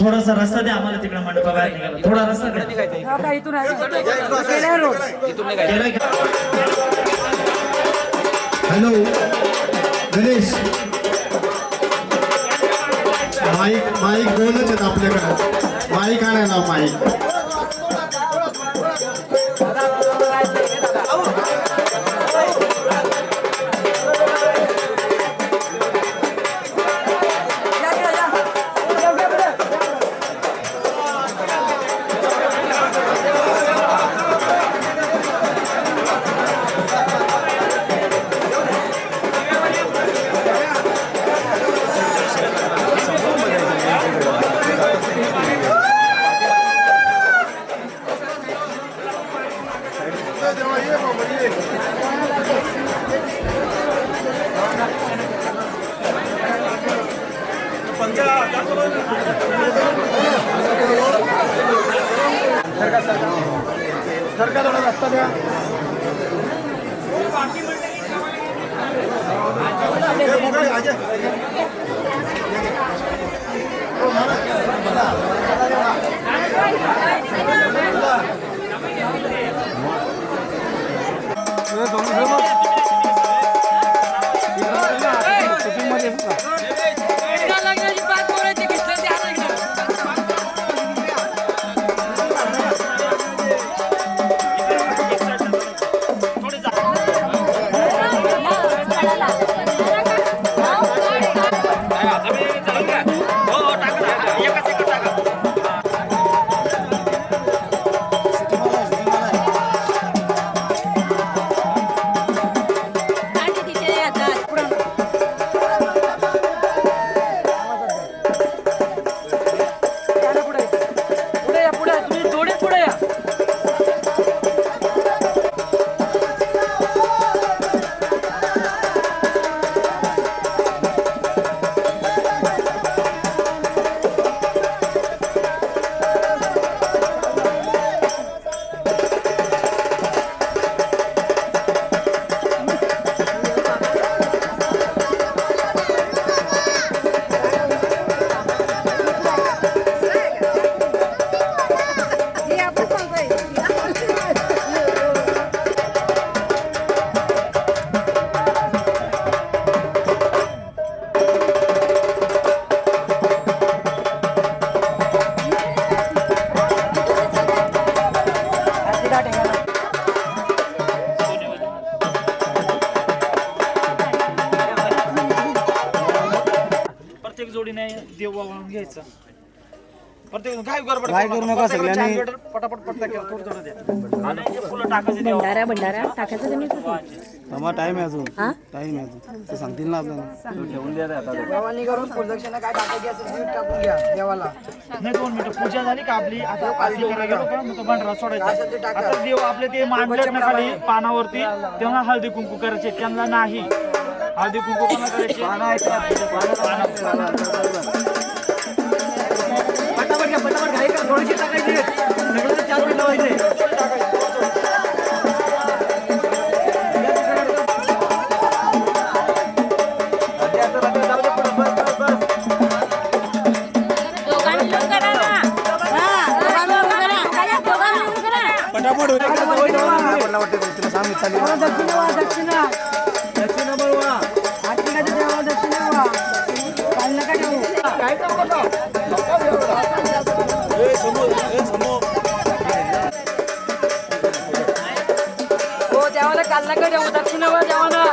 थोडासा रस्ता द्या आम्हाला तिकडे मंडपाबाहेर निघाला थोडा रस्ता द्या हॅलो गणेश माईक दोनच आहेत आपल्याकडे माईक आणायला माईक सरकार रस्ता द्या देव वाळून घ्यायचा. प्रत्येक काय गडबड काय करू नका सगळ्यांनी. पटापट पटता केला थोडं थोडं द्या. आणि ते फुलं टाकायचे देवाला. भंडारा टाकायचं का नाही थांबा, टाइम आहे अजून. टाइम आहे अजून. ते सांगतील ना आपल्याला. देवानी करून प्रदक्षिणा काय टाकायची असेल ती टाकून घ्या देवाला. नाही 2 मिनिटं पूजा झाली का आपली आता आरती करायला गेलो का मग तो भंडारा सोडायचा. आता देव आपले ते मांडलेत ना खाली पानावरती तेव्हा हळदी कुंकू करायचे. त्यांना नाही हळदी कुंकू कोणा करायचे. पटापट घ्या पटापट घाई करा थोडीशी टाकायची सगळ्यांना 4 मिनिटं लावायचे. पटापट दक्षिणा दक्षिणा बळवा आठवड्याच्या देवाला दक्षिणा वा काल नका ठेवू काय हो देवाला काल नका ठेवू दक्षिणा वा देवाला.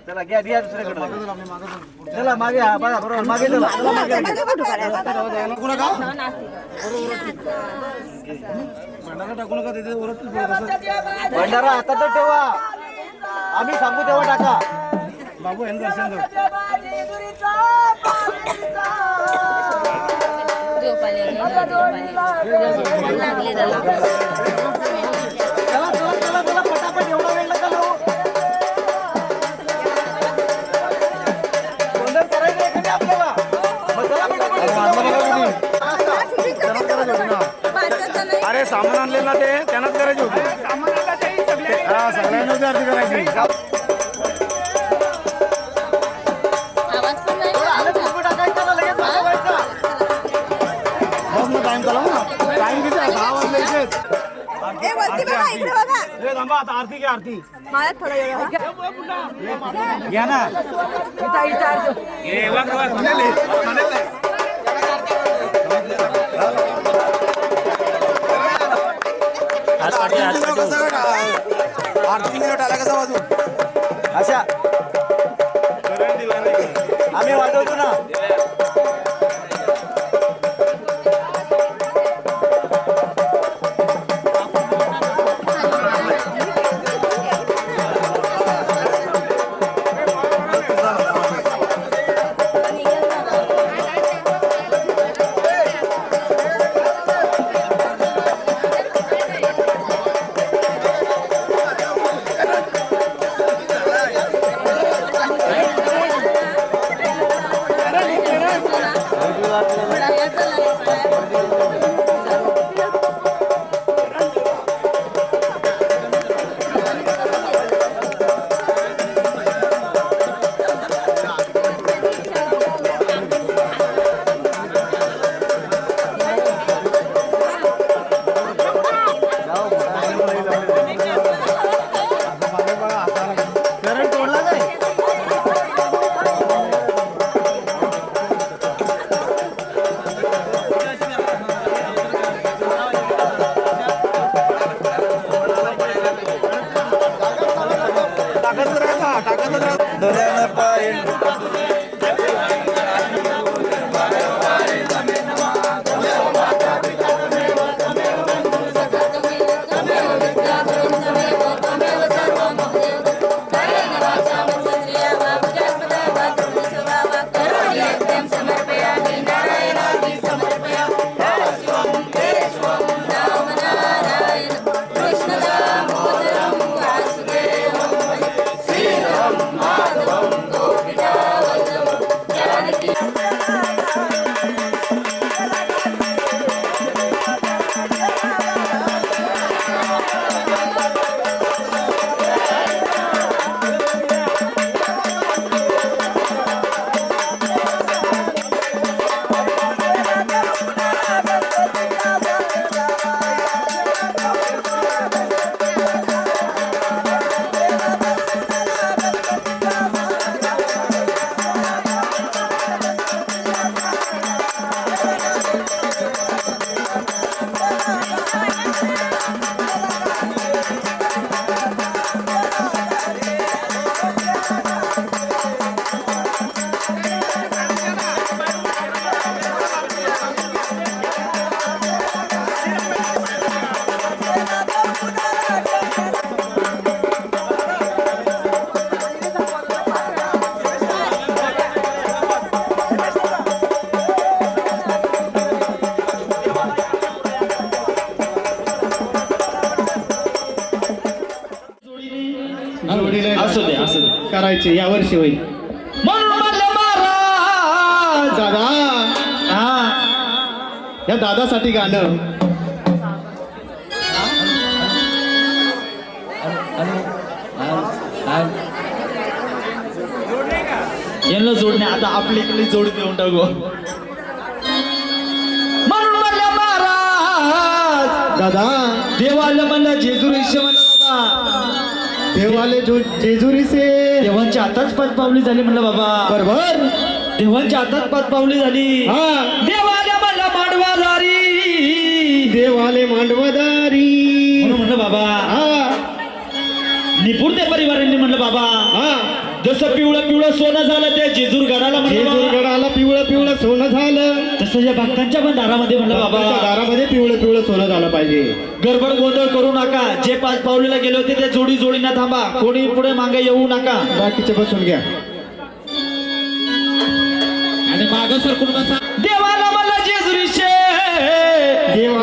चला घ्या द्या दुसऱ्याकडे. चला मागे हा बघा बरोबर मागे चला. भंडारा टाकू नका तिथे ओरडतील पुढे तसं. भंडारा हातात ठेवा आम्ही सांगू तेव्हा टाका. बाबू यांनी दर्शन करू. चला चला चला चला पटापट एवढा वेळ नका लावू. गोंधळ करायचं आहे का नाही आपल्याला. मग चला पटापट. अरे सामान आणले ना ते त्यांनाच करायचे होते. हा सगळ्यांनाच आरती करायची. टाइम झाला ना. टाइम किती आहे 6 वाजले इथेच. थांबा आता आरती घ्या आरती घ्या ना. आरती टाला कसा वाजू अशा आम्ही वाजवतो ना. करायचे यावर्षी होईल. म्हणून म्हणलं महाराज दादा हा या दादासाठी गाणं. यांना जोडणे आता आपल्या इकडे जोड देऊन टाकू. म्हणून म्हणलं महाराज दादा देवाला म्हणलं जेजुरीशी म्हणलं बाबा देवाले जेजुरी से देवांच्या हातात पावली झाली म्हणलं बाबा. बरोबर. देवांच्या हातात पावली झाली. हा देवाला म्हणलं मांडवादारी देवाले मांडवदारी. म्हणून म्हणलं बाबा हा निपुणते परिवारांनी म्हणलं बाबा हा जसं पिवळं पिवळं सोनं झालं त्या जेजूर गडाला म्हणलं बाबा, जेजुरगडाला पिवळं पिवळं सोनं झालं तसं या भक्तांच्या पण दारामध्ये म्हणलं बाबाच्या बाबा दारामध्ये पिवळं पिवळं सोनं झालं पाहिजे. गडबड गोंधळ करू नका. जे 5 पावलीला गेले होते ते जोडी जोडीना थांबा. कोणी पुढे मागे येऊ नका. बाकीचे बसून घ्या. आणि मागं सरकून बसा. देवाला म्हणला जेजुरीशे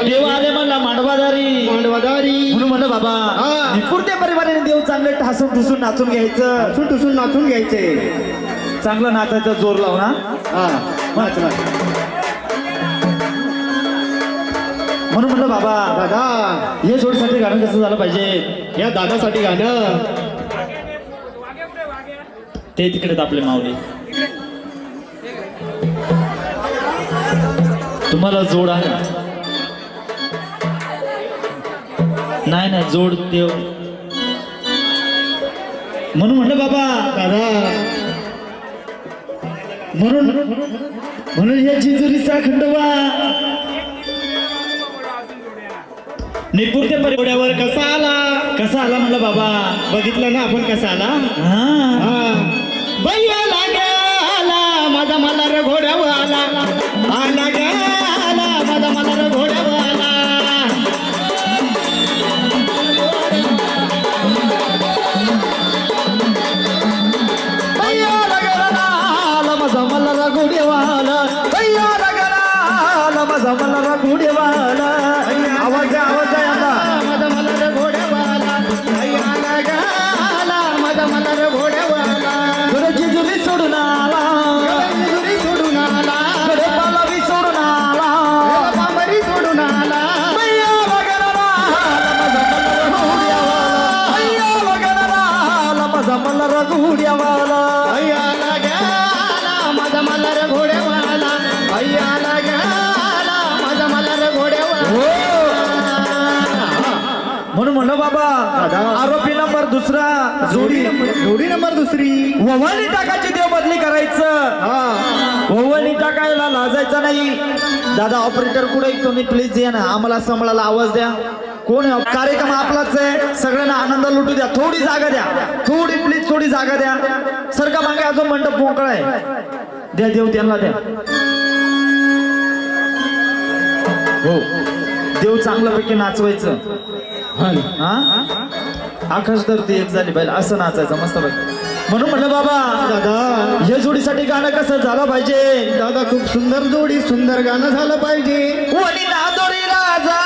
देवाले म्हणला मांडवादारी मांडवदारी. म्हणून म्हणलं बाबा हा. निपुणते परिवाराने देव चांगले ठासून ठुसून नाचून घ्यायचं. टुसून टुसून नाचून घ्यायचे. चांगलं नाचायचं जोर लावून हा. हा नाच नाच. म्हणून म्हणलं बाबा दादा हे जोडीसाठी गाणं कसं झालं पाहिजे. या दादासाठी गाणं. ते तिकडे आपले माऊली तुम्हाला जोड आहे नाही नाही जोड देव. म्हणून म्हणलं बाबा दादा म्हणून या जेजुरीचा खंडोबा निपुणते परिवारावर कसा आला म्हणलं बाबा. बघितलं ना आपण कसा आला. हा बैया लागाला माझा मला रे घोड्यावर आला. आला गाला माझा मला रे घोड्यावर आला. बैया लागला माझा मल्हार घोडेवाला. बैया लागला माझा मल्हार घोडेवाला. आवाज द्या आवाज द्या आता. माझा मला रे घोड्यावाला. बैया लागाला माझा मला रे घोड्यावाला. गड जेजुरी सोडून आला. जेजुरी सोडून आला. गड पालावी सोडून आला. बाबरी सोडून आला. बैया लागला माझा मल्हार घोडेवाला. बैया लागला माझा मल्हार घोडेवाला. बैया लागाला माझा मला रे घोड्यावाला. बैया लागाला माझा मला रे घोड्यावाला. म्हणून म्हणलं बाबा आरोपी नंबर दुसरा जोडी नंबर दुसरी. ववानी टाकायची देव बदली करायचं. हा ववानी टाकायला लाजायचं नाही. दादा ऑपरेटर कुठे तुम्ही प्लीज या ना आम्हाला संभळाला आवाज द्या. कोण आहे कार्यक्रम आपलाच आहे. सगळ्यांना आनंद लुटू द्या. थोडी जागा द्या. थोडी प्लीज थोडी जागा द्या. सरका मागे अजून मंडप मोकळा आहे. द्या देव त्यांना द्या. हो देव चांगल्यापैकी नाचवायचं. हा आकाश धरती एक झाली पाहिजे असं नाचायचं मस्त पाहिजे. म्हणून म्हटलं बाबा दादा या जोडीसाठी गाणं कसं झालं पाहिजे. दादा खूप सुंदर जोडी सुंदर गाणं झालं पाहिजे. वनी नादोरी राजा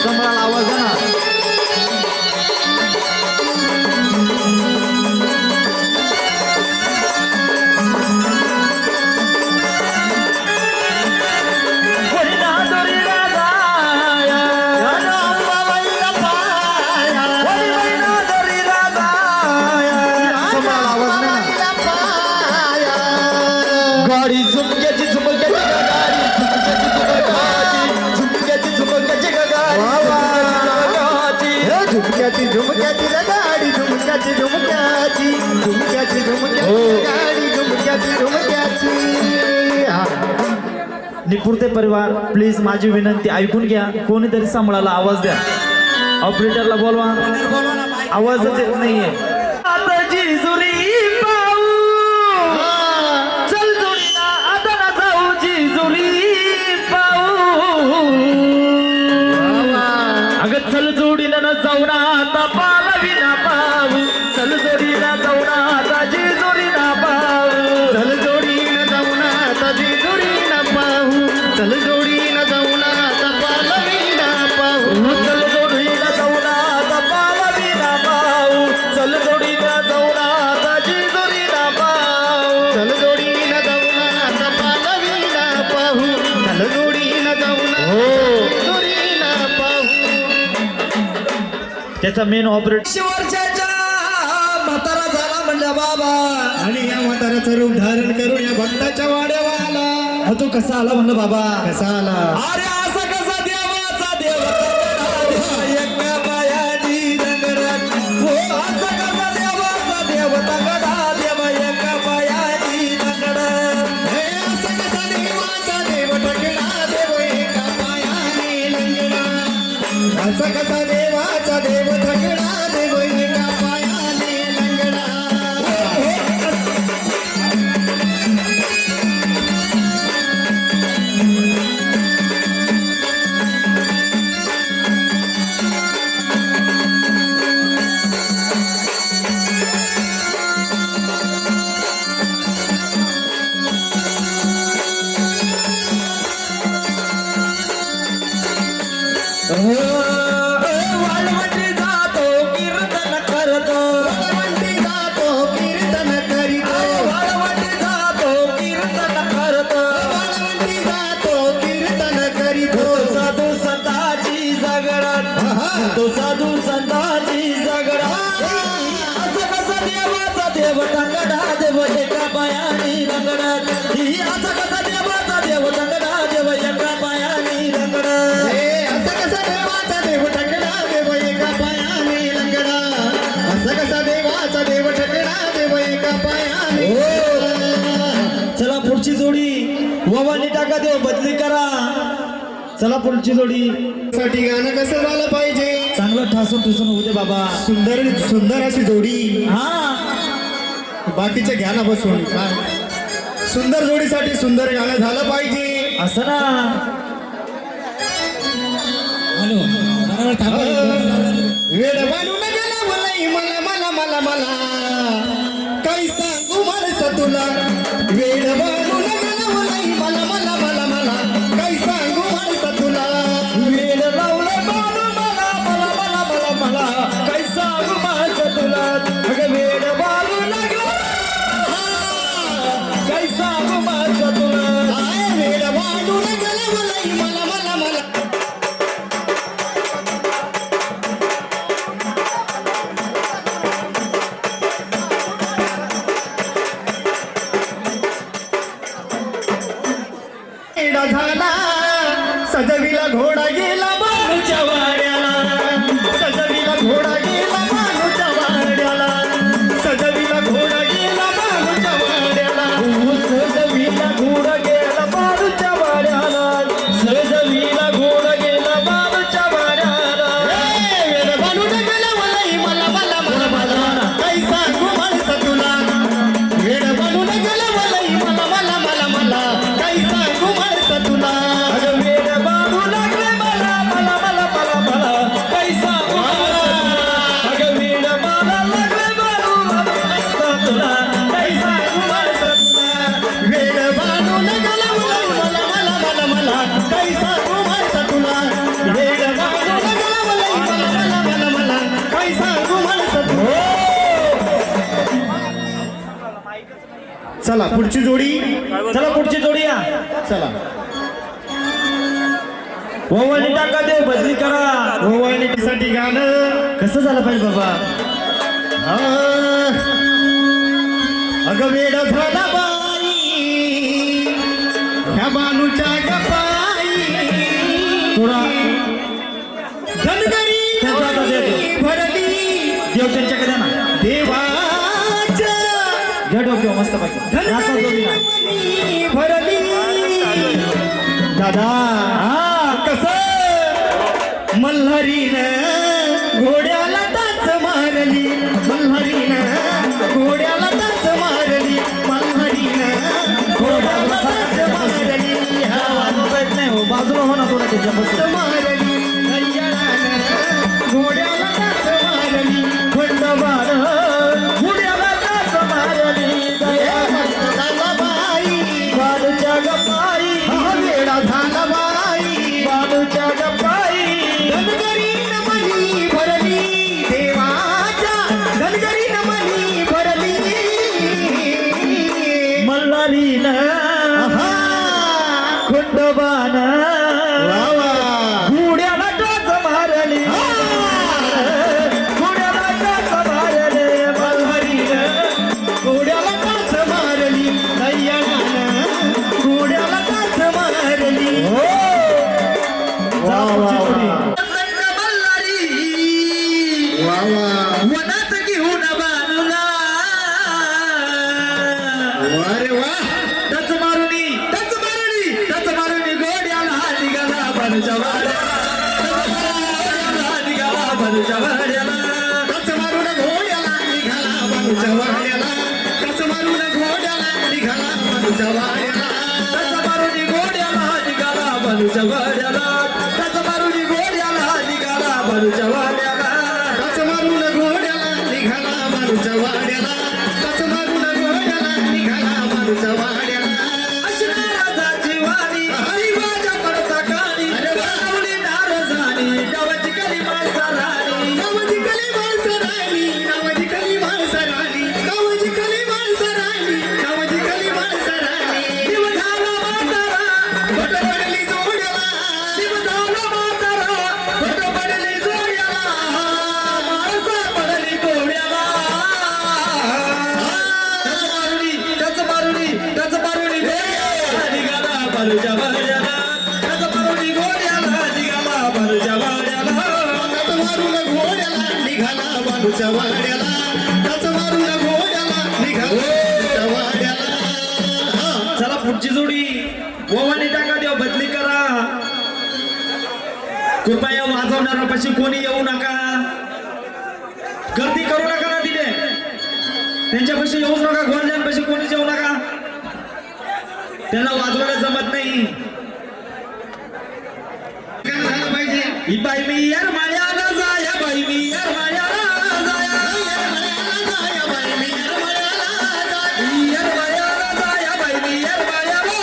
संभळाला आवाज द्या ना. वनी नादोरी राजा वनी नादोरी राजा संभळाला आवाज नाही ना. गाडी झुमक्याची झुमक्याची झुमक्याची झुमक्याची झुमक्याची झुमक्याची गाडी झुमक्याची झुमक्याची झुमक्याची झुमक्याची गाडी झुमक्याची झुमक्याची. निपुणते परिवार प्लीज माझी विनंती ऐकून घ्या. कोणीतरी सांभाळायला आवाज द्या. ऑपरेटरला बोलवा. आवाजच येत नाहीये. आता जेजुरी पाहू चल जोडीला आता ना जाऊ जेजुरी पाहू. अगं चल जोडीला जाऊ ना आता पालवी ना पाहू. चल जोडीला जाऊ ना आता जेजुरी याचा मेन ऑपरेटर वर्षाच्या म्हातारा झाला म्हणला बाबा आणि या म्हाताऱ्याचं रूप धारण करून या भक्ताच्या वाड्यावाला तो कसा आला म्हणलं बाबा कसा आला अरे असा कसा देवाचा देव एका पायाची दगडात हो असा कसा देवाचा देव दगडा देव एका पायाची दगडात हे असा कसा देवाचा देव दगडा देव एका पायाने लंगडा असा कसा देवाचा देव दगडा देव एका पायाने लंगडा वाळवंटी जातो कीर्तन करतो वाळवंटी जातो कीर्तन करीतो वाळवंटी जातो कीर्तन करतो वाळवंटी जातो कीर्तन करीतो साधू संताची जागरण तो साधू संताची जागरण असं कसं देवाचा देव दगडा देव एका पायाने रंगडात असं कसं देवाचा देव दगडा देव एका पायाने रंगडात असं कसा देवाचा देव ठकडा देव एका पायाने लंगडा असं कसा देवाचा देव ठकडा देव एका पायाने चला पुढची जोडी ववानी टाका देव बदली करा चला पुढची जोडी साठी गाणं कसं झालं पाहिजे चांगलं ठासून ठुसून होऊ दे बाबा सुंदर सुंदर अशी जोडी हा बाकीचे घ्या ना बसून काय सुंदर जोडीसाठी सुंदर गाणं झालं पाहिजे असं ना वेळ बनून गेला मलाही मला मला मला मला काही सांगू माणस तुला वेळ बनून गेला मलाही मला मला मला मला काही सांगू माणस तुला वेळ लावलं बाळू मला मला मला मला मला काही सांगू माणस तुला अगं वेळ बाळू लागला काही सांगू माणस तुला वेळ बनून गेला मलाही मला मला मला झाला सजविला घोडा गेला मानूच्या वाड्याला सजविला घोडा गेला मानूच्या वाड्याला सजविला घोडा गेला मानूच्या वाड्याला सजविला घोडा गेला मानूच्या वाड्याला सजविला घोडा गेला मानूच्या वाड्याला वेळ बनून गेला मलाही मला मला मला मला काही सांगू माणसं तुला वेळ बनून गेला मलाही मला मला मला मला काही सांगू माणसं तुला अगं वेळ बाबू लागले मला मला मला मला मला काही सांगू अगं वेळ मला लागले बाबू मला तुला काही सांगू माणसं तुला वेळ बाबू लागला मला मला मला मला काही सांगू माणसं तुला वेळ बाबू लागला मला मला मला मला काही सांगू माणसं तुला चला पुढची जोडी चला पुढची जोडी या चला ओवानी टाका देव बदली करा ओवाळणीसाठी गाणं कसं झालं पाहिजे बाबा अगं वेळ झाला बाई ह्या बानूच्या गपाई थोडा धनगरी त्यांचा आता देतो. भरली देव त्यांच्याकडे द्या ना देवाच्या घ्या डोक्यावर मस्त पाहिजे याचा जोडी ना धनगरी भरली दादा कसं मल्हारीनं घोड्याला टाच मारली मल्हारीनं घोड्याला टाच मारली मल्हारीनं घोड्याला टाच मारली हा वाजवता नाही हो बाजूला हो ना थोडं त्याच्यापासून मारली गंजरानं घोड्याला टाच मारली खंडवार घोड्याला टाच मारली झाला बाई बालूच्या गप्पाई हा वेळा झाला बाई बालूच्या गप्पाई धनगरीन मनी भरली देवाच्या धनगरीन मनी भरली मल्हारीन आहा. खंडोबान वा वा. घोड्याला टाच मारली चला पुढची जोडी. वनात घेऊन बाणूला अरे वा टच मारुनी गोड्याला निघाला बाणूच्या वाड्याला निघाला बाणूच्या वाड्याला टच मारून घोड्याला निघाला बाणूच्या वाड्याला टच मारून घोड्याला निघाला बाणूच्या वाड्याला टच मारून घोड्याला निघाला बाणूच्या वाड्याला टच मारून घोड्याला निघाला बाणूच्या वाड्याला टच मारून घोड्याला निघाला बाणूच्या वाड्याला टच मारून घोड्याला निघाला बाणूच्या वाड्याला अशा राजाची वाणी हरी माझ्या पडता काळी गावली नारजानी गावाची कली माणसाराणी गावाची कली माणसाराणी गावाची कली माणसाराणी गावाची कली माणसाराणी गावाची कली माणसाराणी दिव झाला म्हातारा भट पडली जोड्याला दिव झाला म्हातारा भट पडली जोड्याला माणसा पडली गोड्याला टच मारुनी गोड्याला निघाला बालूच्या वाड्याला टच मारुनी गोड्याला निघाला बालूच्या वाड्याला टच मारून घोड्याला निघाला बालूच्या वाड्याला टच मारून घोड्याला निघाला बालूच्या वाड्याला चला पुढची जोडी ओवाने टाका देव बदली करा कृपया वाजवणाऱ्यापाशी कोणी येऊ नका गर्दी करू नका ना तिथे त्यांच्यापाशी येऊच नका गोंधळ्यांपाशी कोणी येऊ नका त्यांना वाजवायला जमत नाही झालं पाहिजे ही बाई मी यार मायाला जाया बाई मी यार मायाला जाया बाई मी यार मायाला जाया बाई मी यार मायाला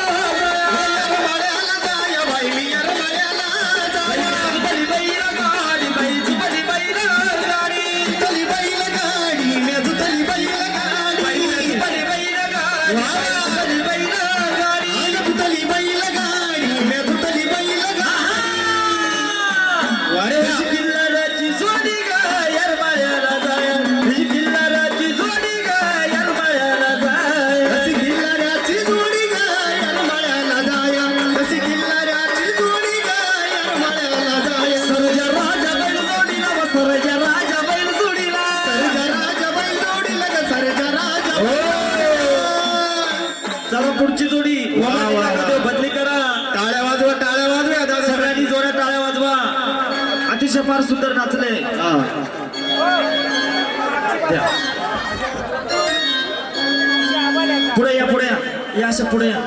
जाया बाई मी यार मायाला जाया बली बैला गाडी बाईची बली बैला गाडी तली बैला गाडी मेजू तली बैला गाडी बली बैला गाडी बली बैला गाडी तली बैला गाडी मेजू तली बैला गाडी किल्लाराची जोडी गा यार मायाला जाया किल्लाराची जोडी गा यार मायाला जाया किल्लाराची जोडी गा यार मायाला जाया किल्लाराची जोडी गा यार मायाला जाया सरजा राजा बैल जोडीला व सरजा राजा बैल जोडीला सरजा राजा बैल जोडीला ग सरजा राजा चला पुढची जोडी बदली करा टाळ्या वाजवा सगळ्यांनी जोरात टाळ्या वाजवा अतिशय फार सुंदर नाचले द्या. पुढे या या अशा पुढे या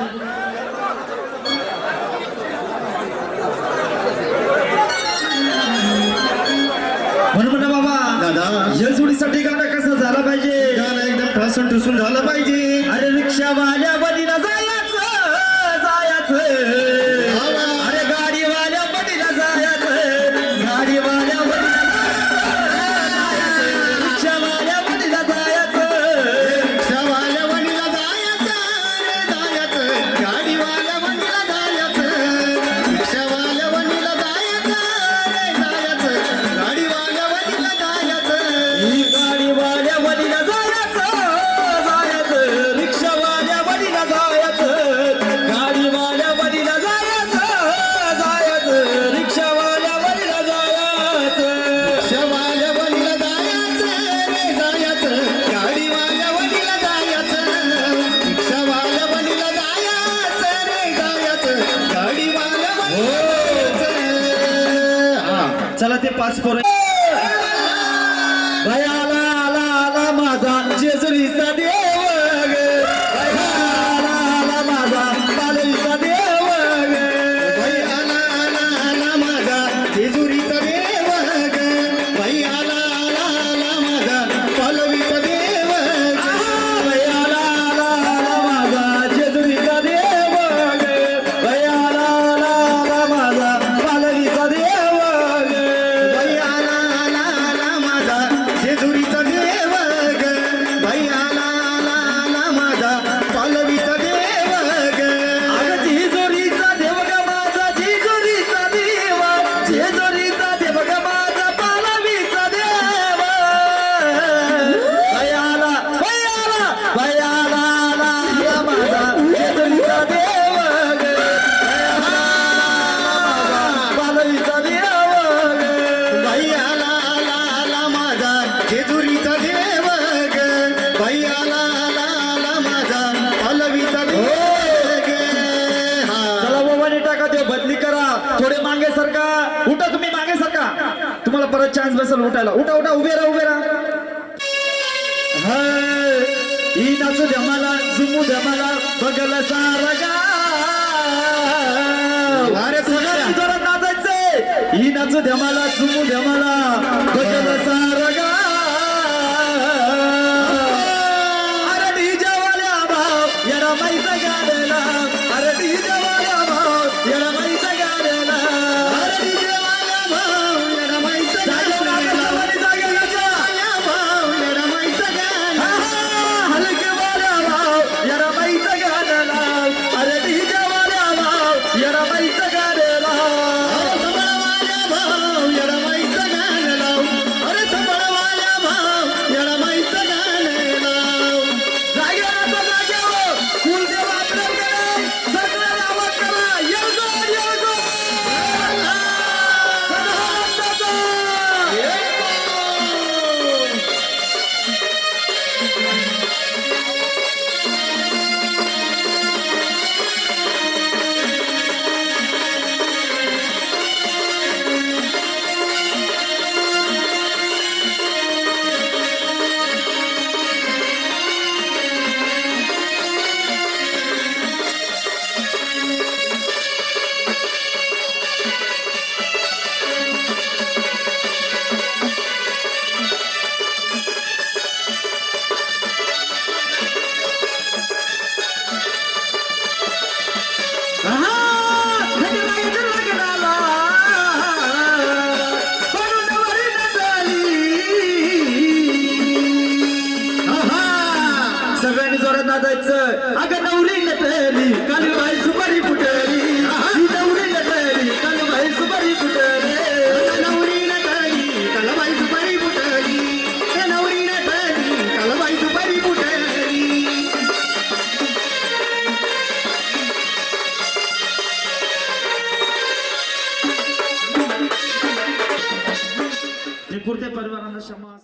म्हणून बाबा दादा या जोडीसाठी गाणं कसं झालं पाहिजे गाणं एकदम ठासून ठुसून झालं पाहिजे अरे रिक्षावाल्या बनीला जायचं अरे गाडीवाल्या बनीला जायचं गाडीवाल्या बनीला रिक्षावाल्या बनीला जायचं रिक्षावाल्या बनीला जायचं गाडीवाल्या बनीला जायचं रिक्षावाल्या बनीला जायचं गाडीवाल्या बनीला जायचं गाडीवाल्या बनीला जायचं रिक्षावाल्या बनीला जायचं गाडीवाल्या बनीला जायचं रिक्षावाल्या बनीला जायचं रिक्षावाल्या बनीला जायचं गाडीवाल्या बनीला जायचं रिक्षावाल्या बनीला जायचं गाडीवाल्या बनीला चला ते पास करू बाई आला माझा जेजुरीचा देव ग आला माझा पालवीचा देव ग बाई आला माझा जेजुरीचा देव ग बाई आला माझा पालवीचा देव ग बाई आला माझा जेजुरीचा देव ग बाई आला माझा पालवीचा देव ग बाई आला सरका, उठा तुम्ही मागे सरका, तुम्हाला परत चान्स बसेल उठायला. उठा उठा, उभे राहा उभे राहा. ही नाचू द्या मला, झुमू द्या मला, बघल सारा गाव. अरे सगळ्यांनी जोरात नाचायचंय. ही नाचू द्या मला, झुमू द्या मला, बघल सारा गाव. अरे डीजे वाल्या भाव येडा माईचा गाण्याला, अरे डीजे वाल्या भाव येडा माईचा गाण्याला, अरे डीजे वाल्या भाव येडा माईचा गाण्याला, भाव येडा माईचा गाण्याला, हलके वाल्या भाव येडा माईचा गाण्याला, अरे डीजे वाल्या भाव येडा माईचा गाण्याला, संबळ वाल्या भाव येडा माईचा गाण्याला, अरे संबळ वाल्या भाव येडा माईचा गाण्याला. जाग्यावर जाग्यावर कुलदेव आपल्याकडे, सगळ्यांना आवाज करा, येळगो येळगो, सदानंदाचा येळगो. सगळ्यांनी जोरात नाचायचं. अगं नवरी नटली कालबाई सुपारी फुटली, ही नवरी नटली कालबाई सुपारी फुटली, नवरी नटली कालबाई सुपारी फुटली, नवरी नटली कालबाई सुपारी फुटली. हे पुरते परिवारांना क्षमा.